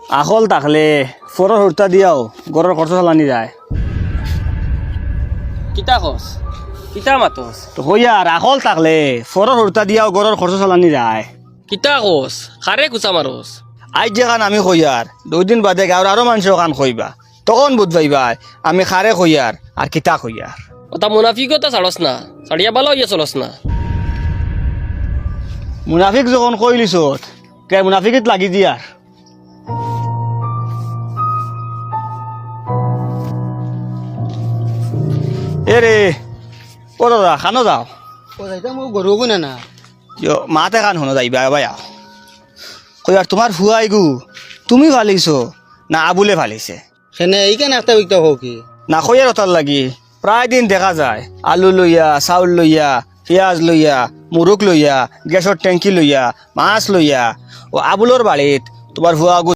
আখল থাকলে ফরর হর্তা দিয়াও গরর খরচ চালানি যায়। কিতা কস কিতা মাতস তো হইয়ার আখল থাকলে ফরর হর্তা দিয়াও গরর খরচ চালানি যায়। কিতা কস খারে কুচা মারস আজ যেখান আমি হইয়ার 2 দিন বাদে গাঁৱৰ আরো মানুষ ওখান খইবা তখন বুধ পাইবাই আমি খারে হইয়ার আর কিতা হইয়ার। ওটা মুনাফিকতা ছাড়স না ছাড়িয়া ভালো হইয়া চলস না। মুনাফিক যখন কইলিছত কে মুনাফিকত লাগি দিয়ার। এ রে ও দাদা খানো যাও ও যাইতা মই গরু গুনা না মাতে খান শুনো যাইবা ভাইয়া কইবার তোমার ফুয়াই গু তুমি ভালিছো না আবুলে ভালিছে সেনে এইখানে একটা বিকটা হোক কি না কইয়ার ওটার লাগি প্রায় দিন দেখা যায় আলু লইয়া চাউল লইয়া পিঁয়াজ লইয়া মুরুক লইয়া গ্যাসের ট্যাঙ্কি লইয়া মাছ লইয়া ও আবুলোর বাড়িত তোমার ফুয়া